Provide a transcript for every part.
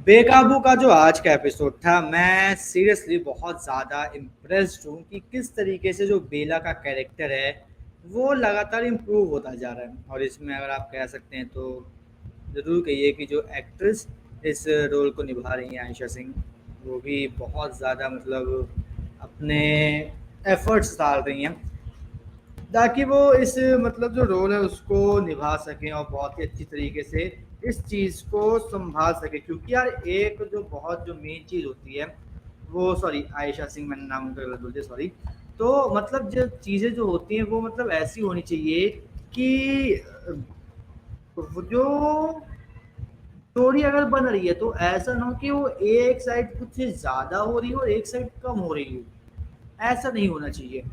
बेकाबू का जो आज का एपिसोड था, मैं सीरियसली बहुत ज़्यादा इम्प्रेस्ड हूँ कि किस तरीके से जो बेला का कैरेक्टर है वो लगातार इम्प्रूव होता जा रहा है। और इसमें अगर आप कह सकते हैं तो ज़रूर कहिए कि जो एक्ट्रेस इस रोल को निभा रही हैं, आयशा सिंह, वो भी बहुत ज़्यादा अपने एफर्ट्स डाल रही हैं ताकि वो इस जो रोल है उसको निभा सकें और बहुत ही अच्छी तरीके से इस चीज़ को संभाल सके। क्योंकि यार एक जो बहुत जो मेन चीज़ होती है वो, सॉरी आयशा सिंह मैंने नाम उनका गलत बोल दिया, सॉरी। तो जो चीज़ें जो होती हैं वो ऐसी होनी चाहिए कि वो जो स्टोरी अगर बन रही है तो ऐसा ना हो कि वो एक साइड कुछ ज़्यादा हो रही हो और एक साइड कम हो रही हो। ऐसा नहीं होना चाहिए।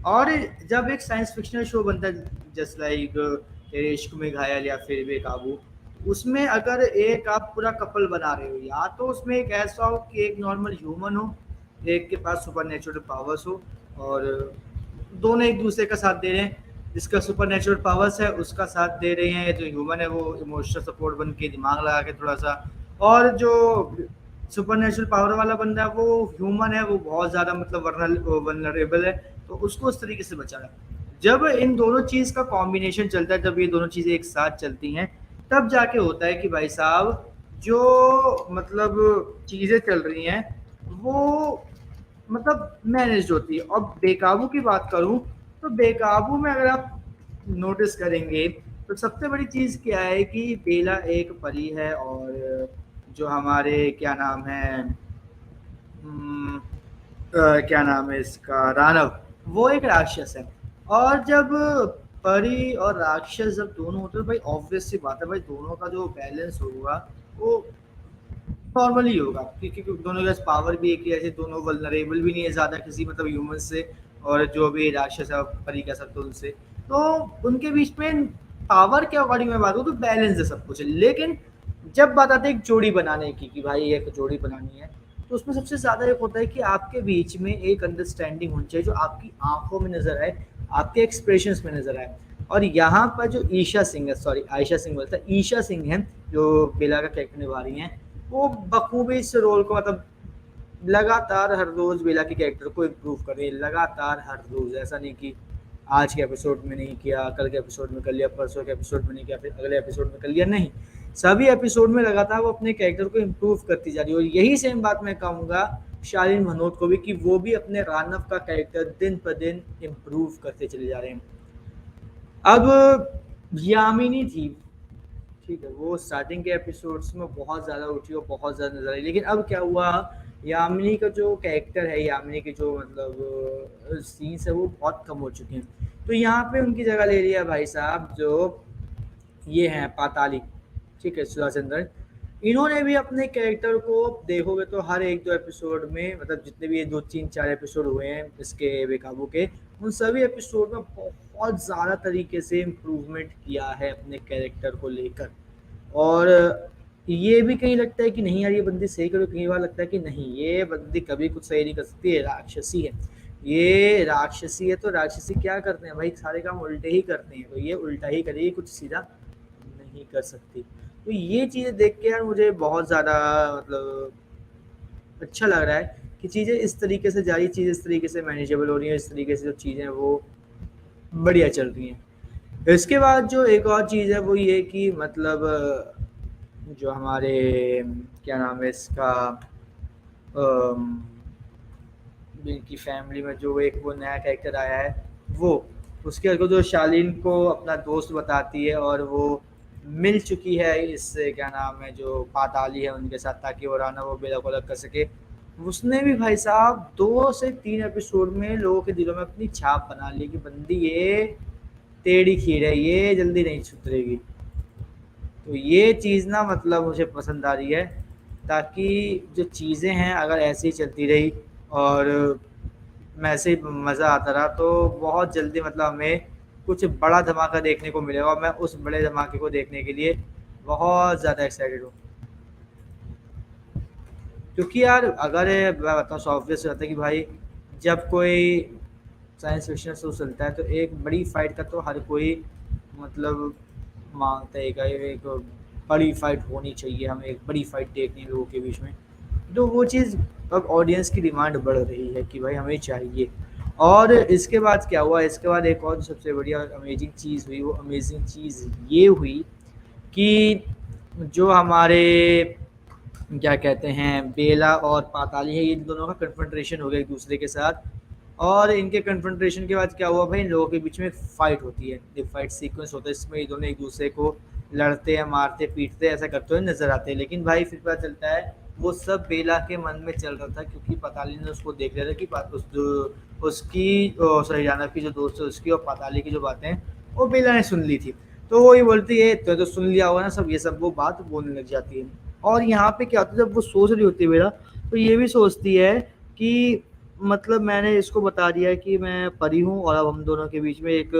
और जब एक साइंस फिक्शनल शो बनता है जस्ट लाइक तेरे इश्क में घायल या फिर बेकाबू, उसमें अगर एक आप पूरा कपल बना रहे हो, या तो उसमें एक ऐसा हो कि एक नॉर्मल ह्यूमन हो, एक के पास सुपर नेचुरल पावर्स हो, और दोनों एक दूसरे का साथ दे रहे हैं। जिसका सुपर नेचुरल पावर्स है उसका साथ दे रहे हैं, जो ह्यूमन है वो इमोशनल सपोर्ट बन के दिमाग लगा के थोड़ा सा। और जो सुपर नेचुरल पावर वाला बंदा है वो ह्यूमन है, वो बहुत ज़्यादा वनरेबल है, तो उसको उस तरीके से बचाना। जब इन दोनों चीज़ का कॉम्बिनेशन चलता है, जब ये दोनों चीज़ें एक साथ चलती हैं, तब जाके होता है कि भाई साहब जो चीज़ें चल रही हैं वो मैनेज होती है। और बेकाबू की बात करूं तो बेकाबू में अगर आप नोटिस करेंगे तो सबसे बड़ी चीज़ क्या है कि बेला एक परी है, और जो हमारे क्या नाम है, हम्म, क्या नाम है इसका, रानव, वो एक राक्षस है। और जब परी और राक्षस जब दोनों होते हैं तो भाई ऑब्वियस सी बात है, भाई दोनों का जो बैलेंस होगा वो नॉर्मली होगा, क्योंकि दोनों के पास पावर भी एक ही है, ऐसे दोनों वल्नरेबल भी नहीं है ज़्यादा किसी ह्यूमन से, और जो भी राक्षस है परी कह सकते हो उनसे। तो उनके बीच में पावर के अकॉर्डिंग मैं बात करूँ तो बैलेंस है सब कुछ। लेकिन जब बात आती है एक जोड़ी बनाने की कि भाई एक जोड़ी बनानी है, तो उसमें सबसे ज़्यादा एक होता है कि आपके बीच में एक अंडरस्टैंडिंग होनी चाहिए जो आपकी आंखों में नज़र आए, आपके एक्सप्रेशंस में नज़र आए। और यहाँ पर जो ईशा सिंह है, सॉरी आयशा सिंह बोलता है, ईशा सिंह है जो बेला का कैरेक्टर निभा रही हैं, वो बखूबी इस रोल को लगातार हर रोज बेला के कैरेक्टर को इम्प्रूव कर रही है, लगातार हर रोज। ऐसा नहीं कि आज के एपिसोड में नहीं किया, कल के एपिसोड में कर लिया, परसों के एपिसोड में नहीं किया, फिर अगले एपिसोड में कर लिया, नहीं। सभी एपिसोड में लगातार वो अपने कैरेक्टर को इम्प्रूव करती जा रही है। और यही सेम बात मैं कहूँगा शालीन भनोट को भी, कि वो भी अपने रानव का कैरेक्टर दिन पर दिन इम्प्रूव करते चले जा रहे हैं। अब यामिनी थी, ठीक है, वो स्टार्टिंग के एपिसोड्स में बहुत ज़्यादा उठी और बहुत ज़्यादा नजर आई, लेकिन अब क्या हुआ, यामिनी का जो कैरेक्टर है, यामिनी के जो सीन्स है वो बहुत कम हो चुके हैं। तो यहाँ पे उनकी जगह ले लिया भाई साहब जो ये हैं पाताली, ठीक है, सुधा चंद्रन। इन्होंने भी अपने कैरेक्टर को देखोगे तो हर एक दो एपिसोड में, जितने भी ये दो तीन चार एपिसोड हुए हैं इसके बेकाबू के, उन सभी एपिसोड में बहुत ज़्यादा तरीके से इम्प्रूवमेंट किया है अपने कैरेक्टर को लेकर। और ये भी कहीं लगता है कि नहीं यार ये बंदी सही करो, कई बार लगता है कि नहीं ये बंदी कभी कुछ सही नहीं कर सकती, ये राक्षसी है, ये राक्षसी है। तो राक्षसी क्या करते हैं भाई, सारे काम उल्टे ही करते हैं, तो ये उल्टा ही करेगी, कुछ सीधा नहीं कर सकती। तो ये चीज़ें देख के यार मुझे बहुत ज़्यादा अच्छा लग रहा है कि चीज़ें इस तरीके से जा रही, चीज़ें इस तरीके से मैनेजेबल हो रही हैं, इस तरीके से जो चीज़ें हैं वो बढ़िया चल रही हैं। इसके बाद जो एक और चीज़ है वो ये कि जो हमारे क्या नाम है इसका, इनकी फैमिली में जो एक वो नया कैरेक्टर आया है, वो उसके अगर जो शालीन को अपना दोस्त बताती है, और वो मिल चुकी है इससे क्या नाम है जो पाताली है उनके साथ, ताकि वो राना वो बेला को अलग कर सके। उसने भी भाई साहब 2 से 3 एपिसोड में लोगों के दिलों में अपनी छाप बना ली कि बंदी ये टेढ़ी खीर है, ये जल्दी नहीं सुधरेगी। तो ये चीज़ ना मुझे पसंद आ रही है, ताकि जो चीज़ें हैं अगर ऐसे ही चलती रही और मैं ऐसे ही मज़ा आता रहा तो बहुत जल्दी हमें कुछ बड़ा धमाका देखने को मिलेगा, और मैं उस बड़े धमाके को देखने के लिए बहुत ज़्यादा एक्साइटेड हूँ। क्योंकि यार अगर मैं बताऊँ ऑब्वियस रहता है कि भाई जब कोई साइंस फिक्शन शो चलता है तो एक बड़ी फाइट का तो हर कोई मतलब मांगता है, एक बड़ी फाइट होनी चाहिए, हमें एक बड़ी फाइट देखनी है लोगों के बीच में। तो वो चीज़ अब ऑडियंस की डिमांड बढ़ रही है कि भाई हमें चाहिए। और इसके बाद क्या हुआ, इसके बाद एक और सबसे बढ़िया अमेजिंग चीज़ हुई, वो अमेजिंग चीज़ ये हुई कि जो हमारे क्या कहते हैं बेला और पाताली है, ये दोनों का कन्फ्रंटेशन हो गया एक दूसरे के साथ। और इनके कन्फ्रंटेशन के बाद क्या हुआ भाई, इन लोगों के बीच में फाइट होती है, एक फाइट सीक्वेंस होता है, इसमें ये दोनों एक दूसरे को लड़ते हैं, मारते पीटते ऐसा करते हुए नजर आते हैं। लेकिन भाई फिर पता चलता है वो सब बेला के मन में चल रहा था, क्योंकि पाताली ने उसको देख लिया था कि उसकी सॉरी जानव की जो दोस्त है उसकी और पाताली की जो बातें वो बेला ने सुन ली थी। तो वो ये बोलती है तो सुन लिया होगा ना सब, ये सब वो बात बोलने लग जाती है। और यहाँ पे क्या होता है, जब वो सोच रही होती है बेला, तो ये भी सोचती है कि मतलब मैंने इसको बता दिया कि मैं परी हूँ और अब हम दोनों के बीच में एक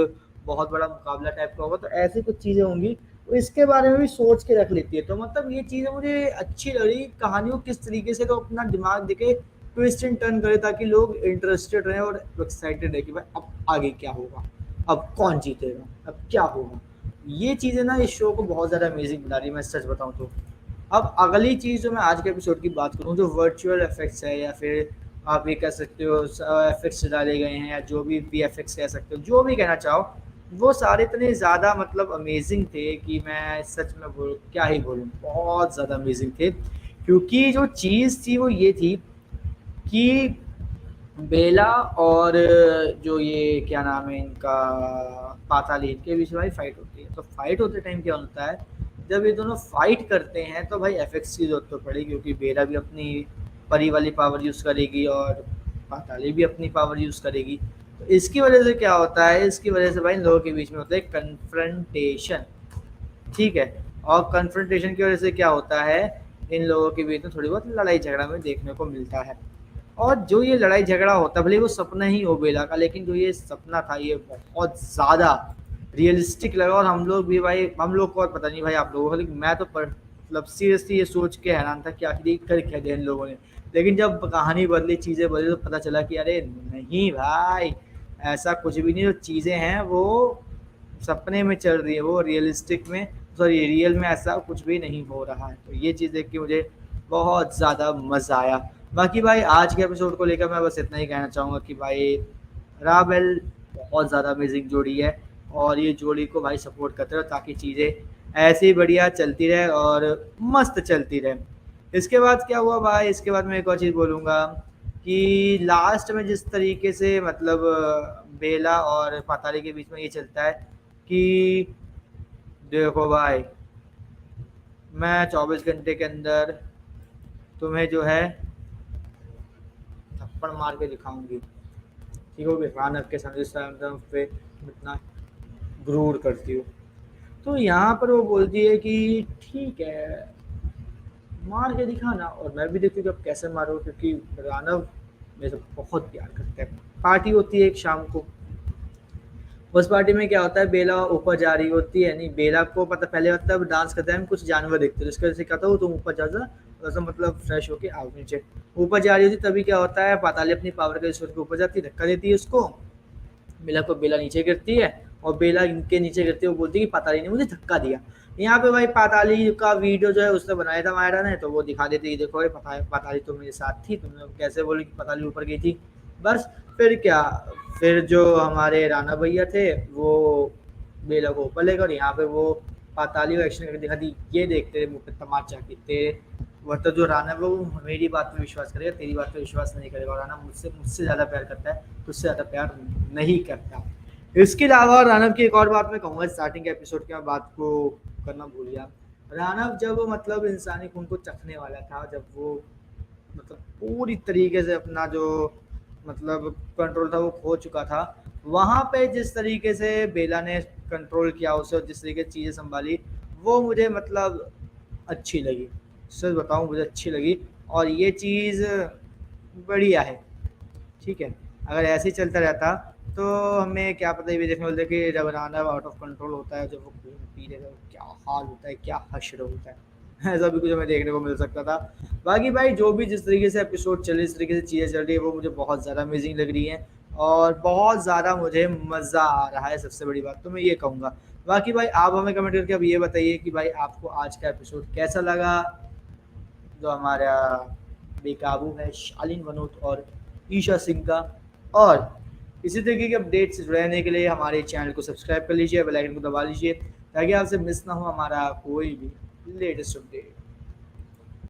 बहुत बड़ा मुकाबला टाइप का होगा, तो ऐसी कुछ चीज़ें होंगी, तो इसके बारे में भी सोच के रख लेती है। तो मतलब ये चीज़ें मुझे अच्छी लगी, कहानियों किस तरीके से तो अपना दिमाग देके ट्विस्ट एंड टर्न करे, ताकि लोग इंटरेस्टेड रहें और एक्साइटेड रहे कि भाई अब आगे क्या होगा, अब कौन जीतेगा, अब क्या होगा। ये चीज़ें ना इस शो को बहुत ज़्यादा अमेजिंग बना रही है, मैं सच बताऊँ तो। अब अगली चीज़ जो मैं आज के एपिसोड की बात करूँ, जो वर्चुअल इफेक्ट्स है या फिर आप ये कह सकते हो इफेक्ट्स डाले गए हैं, या जो भी वीएफएक्स कह सकते हो, जो भी कहना चाहो, वो सारे इतने ज़्यादा मतलब अमेजिंग थे कि मैं सच में क्या ही बोलूँ, बहुत ज़्यादा अमेजिंग थे। क्योंकि जो चीज़ थी वो ये थी कि बेला और जो ये क्या नाम है इनका पाताली, इनके बीच में भाई फाइट होती है। तो फाइट होते टाइम क्या होता है, जब ये दोनों फाइट करते हैं तो भाई एफएक्स की जरूरत तो पड़ेगी, क्योंकि बेला भी अपनी परी वाली पावर यूज़ करेगी और पाताली भी अपनी पावर यूज़ करेगी। तो इसकी वजह से क्या होता है, इसकी वजह से भाई इन लोगों के बीच में होता है कन्फ्रंटेशन, ठीक है। और कन्फ्रंटेशन की वजह से क्या होता है, इन लोगों के बीच में थोड़ी बहुत लड़ाई झगड़ा में देखने को मिलता है। और जो ये लड़ाई झगड़ा होता है, भले वो सपना ही हो बेला का, लेकिन जो ये सपना था ये बहुत ज़्यादा रियलिस्टिक लगा। और हम लोग भी भाई, हम लोग को और पता नहीं भाई आप लोगों को, लेकिन मैं तो मतलब सीरियसली ये सोच के हैरान था कि आखिर ये कर क्या दिया इन लोगों ने। लेकिन जब कहानी बदली, चीज़ें बदली, तो पता चला कि अरे नहीं भाई, ऐसा कुछ भी नहीं, जो चीज़ें हैं वो सपने में चल रही है, वो रियलिस्टिक में सॉरी रियल में ऐसा कुछ भी नहीं हो रहा है। तो ये चीज़ देख के मुझे बहुत ज़्यादा मज़ा आया। बाकी भाई आज के एपिसोड को लेकर मैं बस इतना ही कहना चाहूँगा कि भाई राबेल बहुत ज़्यादा अमेजिंग जोड़ी है, और ये जोड़ी को भाई सपोर्ट करते रहो, ताकि चीज़ें ऐसे ही बढ़िया चलती रहे और मस्त चलती रहे। इसके बाद क्या हुआ भाई, इसके बाद मैं एक और चीज़ बोलूँगा कि लास्ट में जिस तरीके से मतलब बेला और पाताली के बीच में ये चलता है कि देखो भाई, मैं 24 घंटे के अंदर तुम्हें जो है थप्पड़ मार के दिखाऊंगी, ठीक हो, रानव के सामने जिस टाइम पे इतना गुरूर करती हो। तो यहाँ पर वो बोलती है कि ठीक है, मार के दिखाना, और मैं भी देखती हूँ कि अब कैसे मारो, क्योंकि रानव मेरे से बहुत प्यार करता है। पार्टी होती है एक शाम को, उस पार्टी में क्या होता है, बेला ऊपर जा रही होती है, नहीं बेला को पता पहले मतलब डांस करते हैं, कुछ जानवर देखते हैं, उसकी वजह से क्या होता है, तुम ऊपर जा जा ऐसा मतलब फ्रेश होके आओ नीचे। ऊपर जा रही होती, तभी क्या होता है, पाताली अपनी पावर के ऊपर ऊपर जाती है, धक्का देती है उसको, बेला को, बेला नीचे गिरती है, और बेला इनके नीचे गिरती है, वो बोलती है कि पाताली ने मुझे धक्का दिया। यहाँ पे भाई पाताली का वीडियो जो है उसने बनाया था मायरा ने, तो वो दिखा देती है, देखो पाताली तो मेरे साथ थी, तुमने कैसे बोली कि पाताली ऊपर गई थी। बस फिर क्या, फिर जो हमारे राणा भैया थे वो बेला को ऊपर लेकर, यहाँ पे वो पाताली को एक्शन करके दिखा दी, ये देख तेरे मुँह पे तमाचा की तेरे, वह तो जो राणा है वो मेरी बात पे विश्वास करेगा, तेरी बात पे विश्वास नहीं करेगा, और राणा मुझसे मुझसे ज़्यादा प्यार करता है, तुझसे ज़्यादा प्यार नहीं करता। इसके अलावा रानव की एक और बात मैं कहूँगा, स्टार्टिंग के एपिसोड की मैं बात को करना भूल गया। रानव जब मतलब इंसानी खून को चखने वाला था, जब वो मतलब पूरी तरीके से अपना जो मतलब कंट्रोल था वो खो चुका था, वहाँ पे जिस तरीके से बेला ने कंट्रोल किया उसे, और जिस तरीके से चीज़ें संभाली, वो मुझे मतलब अच्छी लगी, सच बताऊँ मुझे अच्छी लगी। और ये चीज़ बढ़िया है, ठीक है। अगर ऐसे ही चलता रहता तो हमें क्या पता, ये भी देखने को मिलता है कि जब रानव आउट ऑफ कंट्रोल होता है, जब वो खून पी लेता है, क्या हाल होता है, क्या हश्र होता है ऐसा भी कुछ हमें देखने को मिल सकता था। बाकी भाई जो भी जिस तरीके से एपिसोड चल रही, इस तरीके से चीज़ें चल रही है, वो मुझे बहुत ज़्यादा अमेजिंग लग रही है, और बहुत ज़्यादा मुझे मज़ा आ रहा है। सबसे बड़ी बात तो मैं ये कहूँगा, बाकी भाई आप हमें कमेंट करके अब ये बताइए कि भाई आपको आज का एपिसोड कैसा लगा, जो हमारा बेकाबू है शालीन मनोत और ईशा सिंह का। और इसी तरीके के अपडेट से रहने के लिए हमारे चैनल को सब्सक्राइब कर लीजिए, बेल आइकन को दबा लीजिए ताकि आपसे मिस ना हो हमारा कोई भी लेटेस्ट अपडेट।